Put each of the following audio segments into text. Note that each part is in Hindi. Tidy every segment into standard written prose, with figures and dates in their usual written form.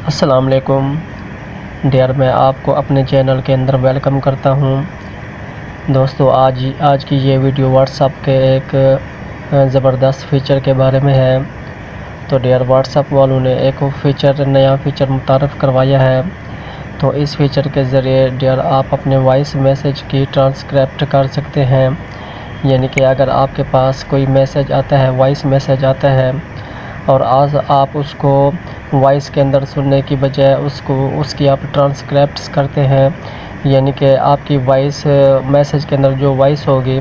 अस्सलाम वालेकुम डियर, मैं आपको अपने चैनल के अंदर वेलकम करता हूँ। दोस्तों, आज की ये वीडियो व्हाट्सएप के एक ज़बरदस्त फ़ीचर के बारे में है। तो डियर, व्हाट्सएप वालों ने एक नया फ़ीचर मुतारफ़ करवाया है। तो इस फ़ीचर के ज़रिए डियर आप अपने वॉइस मैसेज की ट्रांसक्रिप्ट कर सकते हैं। यानी कि अगर आपके पास कोई मैसेज आता है, वॉइस मैसेज आता है, और आज आप उसको वॉइस के अंदर सुनने की बजाय उसकी आप ट्रांसक्रिप्ट्स करते हैं। यानी कि आपकी वॉइस मैसेज के अंदर जो वॉइस होगी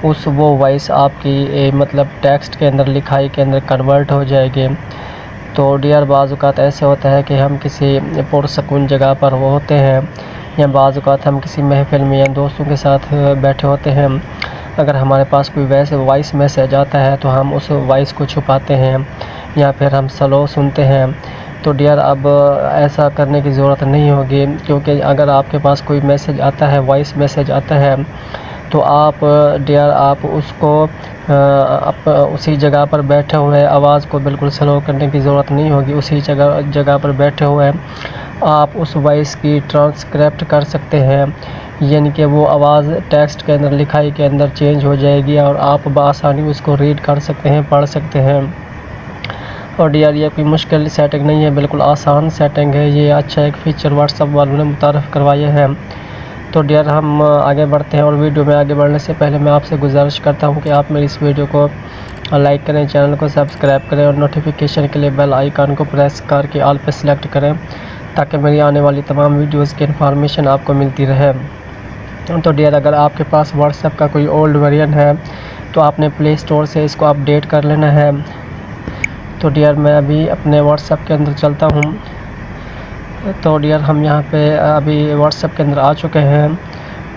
वो वॉइस आपकी मतलब टेक्स्ट के अंदर, लिखाई के अंदर कन्वर्ट हो जाएगी। तो डियर, बाज़ औक़ात ऐसे होता है कि हम किसी पुरसकून जगह पर होते हैं, या बाज़ औक़ात हम किसी महफ़िल में या दोस्तों के साथ बैठे होते हैं। अगर हमारे पास कोई वैसे वॉइस मैसेज आता है तो हम उस वॉइस को छुपाते हैं या फिर हम स्लो सुनते हैं। तो डियर, अब ऐसा करने की ज़रूरत नहीं होगी, क्योंकि अगर आपके पास कोई मैसेज आता है, वॉइस मैसेज आता है, तो आप डियर आप उसको उसी जगह पर बैठे हुए आवाज़ को बिल्कुल स्लो करने की ज़रूरत नहीं होगी। उसी जगह पर बैठे हुए आप उस वॉइस की ट्रांसक्रिप्ट कर सकते हैं। यानी कि वो आवाज़ टेक्स्ट के अंदर, लिखाई के अंदर चेंज हो जाएगी और आप बआसानी उसको रीड कर सकते हैं, पढ़ सकते हैं। और डियर, ये कोई मुश्किल सेटिंग नहीं है, बिल्कुल आसान सेटिंग है। ये अच्छा एक फ़ीचर व्हाट्सएप वालों ने मुतारफ़ करवाया है। तो डियर, हम आगे बढ़ते हैं, और वीडियो में आगे बढ़ने से पहले मैं आपसे गुजारिश करता हूँ कि आप मेरी इस वीडियो को लाइक करें, चैनल को सब्सक्राइब करें और नोटिफिकेशन के लिए बेल आइकन को प्रेस करके ऑल पे सिलेक्ट करें, ताकि मेरी आने वाली तमाम वीडियोज़ की इन्फॉर्मेशन आपको मिलती रहे। तो डियर, अगर आपके पास व्हाट्सएप का कोई ओल्ड वर्जन है तो आपने प्ले स्टोर से इसको अपडेट कर लेना है। तो डियर, मैं अभी अपने व्हाट्सएप के अंदर चलता हूँ। तो डियर, हम यहाँ पे अभी व्हाट्सएप के अंदर आ चुके हैं,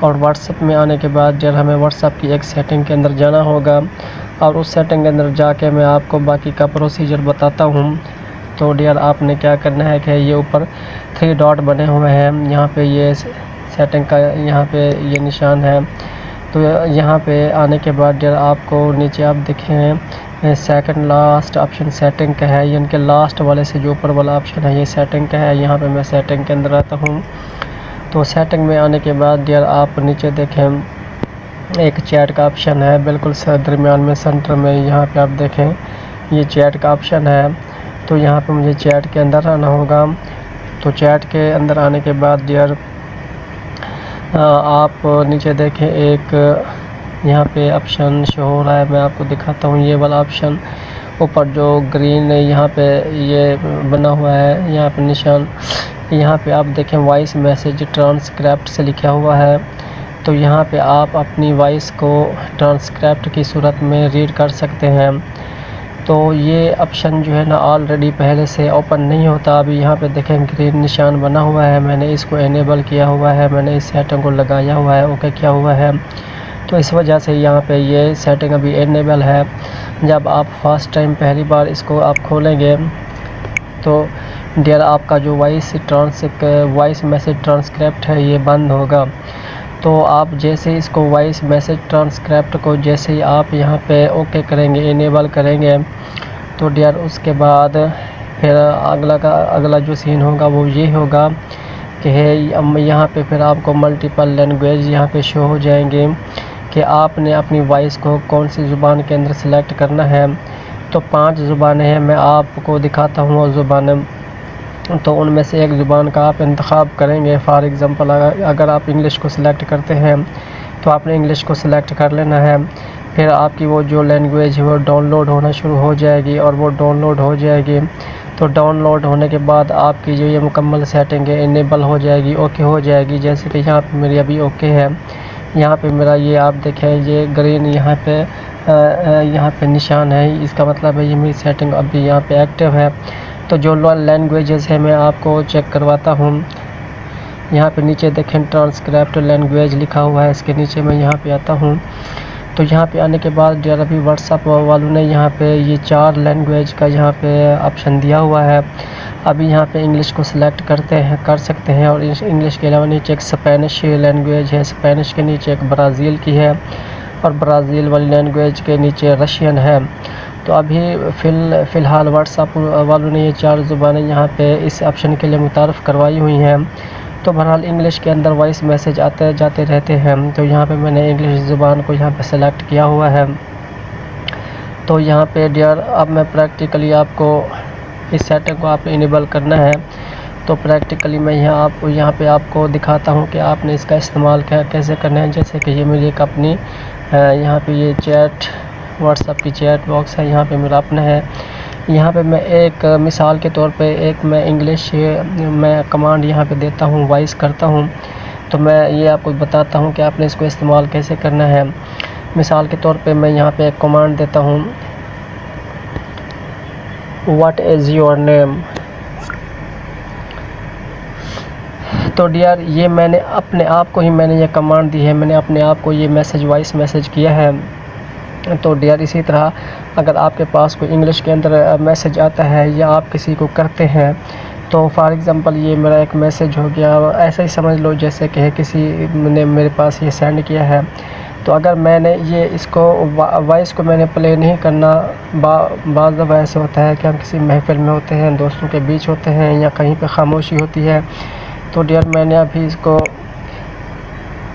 और व्हाट्सएप में आने के बाद डियर हमें व्हाट्सएप की एक सेटिंग के अंदर जाना होगा, और उस सेटिंग के अंदर जाके मैं आपको बाकी का प्रोसीजर बताता हूँ। तो डियर, आपने क्या करना है कि ये ऊपर 3 डॉट बने हुए हैं, यहाँ पे ये सेटिंग का यहाँ पे ये निशान है। तो यहाँ पे आने के बाद डियर आपको नीचे आप देखें सेकंड लास्ट ऑप्शन सेटिंग का है, यानी कि लास्ट वाले से जो ऊपर वाला ऑप्शन है ये सेटिंग का है। यहाँ पे मैं सेटिंग के अंदर रहता हूँ। तो सेटिंग में आने के बाद डियर आप नीचे देखें एक चैट का ऑप्शन है, बिल्कुल दरमियान में सेंटर में। यहाँ पे आप देखें ये चैट का ऑप्शन है। तो यहाँ पे मुझे चैट के अंदर आना होगा। तो चैट के अंदर आने के बाद डियर आप नीचे देखें एक यहाँ पे ऑप्शन शो हो रहा है, मैं आपको दिखाता हूँ। ये वाला ऑप्शन ऊपर जो ग्रीन यहाँ पे ये बना हुआ है, यहाँ पे निशान, यहाँ पे आप देखें वॉइस मैसेज ट्रांसक्रिप्ट से लिखा हुआ है। तो यहाँ पे आप अपनी वॉइस को ट्रांसक्रिप्ट की सूरत में रीड कर सकते हैं। तो ये ऑप्शन जो है ना ऑलरेडी पहले से ओपन नहीं होता। अभी यहाँ पे देखें ग्रीन निशान बना हुआ है, मैंने इसको इनेबल किया हुआ है, मैंने इस सेटिंग को लगाया हुआ है, ओके किया हुआ है। तो इस वजह से यहाँ पे ये सेटिंग अभी इनेबल है। जब आप फर्स्ट टाइम पहली बार इसको आप खोलेंगे तो डियर आपका जो वॉइस मैसेज ट्रांसक्रिप्ट है ये बंद होगा। तो आप जैसे इसको वॉइस मैसेज ट्रांसक्रिप्ट को जैसे ही आप यहाँ पे ओके करेंगे, इनेबल करेंगे, तो डियर उसके बाद फिर अगला जो सीन होगा वो ये होगा कि यहाँ पे फिर आपको मल्टीपल लैंग्वेज यहाँ पे शो हो जाएंगे कि आपने अपनी वॉइस को कौन सी ज़ुबान के अंदर सेलेक्ट करना है। तो 5 ज़ुबानें हैं, मैं आपको दिखाता हूँ वो ज़ुबानें। तो उनमें से एक ज़ुबान का आप इंतखाब करेंगे। फॉर एग्ज़ाम्पल अगर आप इंग्लिश को सिलेक्ट करते हैं तो आपने इंग्लिश को सिलेक्ट कर लेना है। फिर आपकी वो जो लैंग्वेज है वो डाउनलोड होना शुरू हो जाएगी, और वो डाउनलोड हो जाएगी। तो डाउनलोड होने के बाद आपकी जो ये मुकम्मल सेटिंग है इनेबल हो जाएगी, ओके हो जाएगी। जैसे कि यहाँ पे मेरी अभी ओके है, यहाँ पे मेरा ये आप देखें ये ग्रीन यहाँ पे निशान है, इसका मतलब है ये मेरी सेटिंग अभी यहाँ पे एक्टिव है। तो जो लैंग्वेजेस है मैं आपको चेक करवाता हूँ। यहाँ पे नीचे देखें ट्रांसक्रिप्ट लैंग्वेज लिखा हुआ है, इसके नीचे मैं यहाँ पे आता हूँ। तो यहाँ पे आने के बाद डियर अभी व्हाट्सएप वालों ने यहाँ पे ये 4 लैंग्वेज का यहाँ पे ऑप्शन दिया हुआ है। अभी यहाँ पे इंग्लिश को सिलेक्ट कर सकते हैं, और इंग्लिश के अलावा नीचे एक स्पेनिश लैंग्वेज है, स्पेनिश के नीचे एक ब्राज़ील की है, और ब्राज़ील वाली लैंग्वेज के नीचे रशियन है। तो अभी फ़िलहाल व्हाट्सअप वालों ने ये 4 ज़ुबानें यहाँ पे इस ऑप्शन के लिए मुतारफ़ करवाई हुई हैं। तो बहरहाल इंग्लिश के अंदर वॉइस मैसेज आते जाते रहते हैं। तो यहाँ पे मैंने इंग्लिश ज़ुबान को यहाँ पे सेलेक्ट किया हुआ है। तो यहाँ पे डियर अब मैं प्रैक्टिकली आपको इस सेटिंग को आपने इनेबल करना है। तो प्रैक्टिकली मैं यहाँ पे आपको दिखाता हूँ कि आपने इसका इस्तेमाल कैसे करना है। जैसे कि ये मेरी एक अपनी यहाँ पे ये चैट व्हाट्सअप की चैट बॉक्स है, यहाँ पे मेरा अपना है। यहाँ पे मैं एक मिसाल के तौर पे एक मैं इंग्लिश मैं कमांड यहाँ पे देता हूँ, वॉइस करता हूँ। तो मैं ये आपको बताता हूँ कि आपने इसको इस्तेमाल कैसे करना है। मिसाल के तौर पे मैं यहाँ पे एक कमांड देता हूँ, व्हाट इज़ योर नेम। तो डियर ये मैंने अपने आप को ही मैंने ये कमांड दी है, मैंने अपने आप को ये मैसेज वॉइस मैसेज किया है। तो डियर इसी तरह अगर आपके पास कोई इंग्लिश के अंदर मैसेज आता है या आप किसी को करते हैं, तो फॉर एग्ज़ाम्पल ये मेरा एक मैसेज हो गया, ऐसा ही समझ लो जैसे कि किसी ने मेरे पास ये सेंड किया है। तो अगर मैंने ये इसको वॉइस को मैंने प्ले नहीं करना, बाज़ दफ़ा ऐसे होता है कि हम किसी महफ़िल में होते हैं, दोस्तों के बीच होते हैं या कहीं पे खामोशी होती है। तो डियर मैंने अभी इसको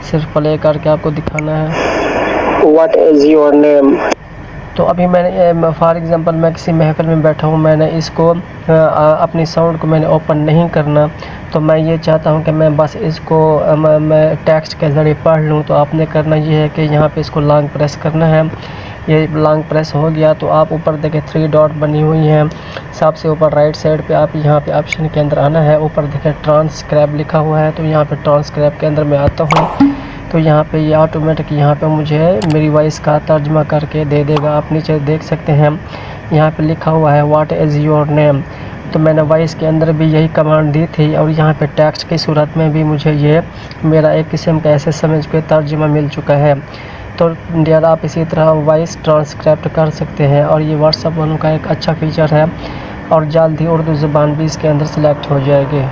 सिर्फ प्ले करके आपको दिखाना है, व्हाट इज़ योर नेम। तो अभी मैंने फॉर एग्ज़ाम्पल मैं किसी महफ़िल में बैठा हूँ, मैंने इसको अपनी साउंड को मैंने ओपन नहीं करना। तो मैं ये चाहता हूँ कि मैं बस इसको मैं टेक्स्ट के ज़रिए पढ़ लूँ। तो आपने करना ये है कि यहाँ पे इसको लॉन्ग प्रेस करना है। ये लॉन्ग प्रेस हो गया तो आप ऊपर देखें 3 डॉट बनी हुई हैं, सबसे ऊपर राइट साइड पे आप यहाँ पे ऑप्शन के अंदर आना है। ऊपर देखें ट्रांसक्राइब लिखा हुआ है, तो यहाँ पे ट्रांसक्राइब के अंदर मैं आता हूँ। तो यहाँ पे ये ऑटोमेटिक यहाँ पे मुझे मेरी वॉइस का तर्जमा करके दे देगा। आप नीचे देख सकते हैं यहाँ पे लिखा हुआ है व्हाट इज़ योर नेम। तो मैंने वॉइस के अंदर भी यही कमांड दी थी और यहाँ पे टेक्स्ट की सूरत में भी मुझे ये मेरा एक किस्म का ऐसे समझ के तर्जमा मिल चुका है। तो डियर आप इसी तरह वॉइस ट्रांसक्राइब कर सकते हैं और ये व्हाट्सअप वालों का एक अच्छा फीचर है और जल्द ही उर्दू ज़ुबान भी इसके अंदर सेलेक्ट हो जाएगी।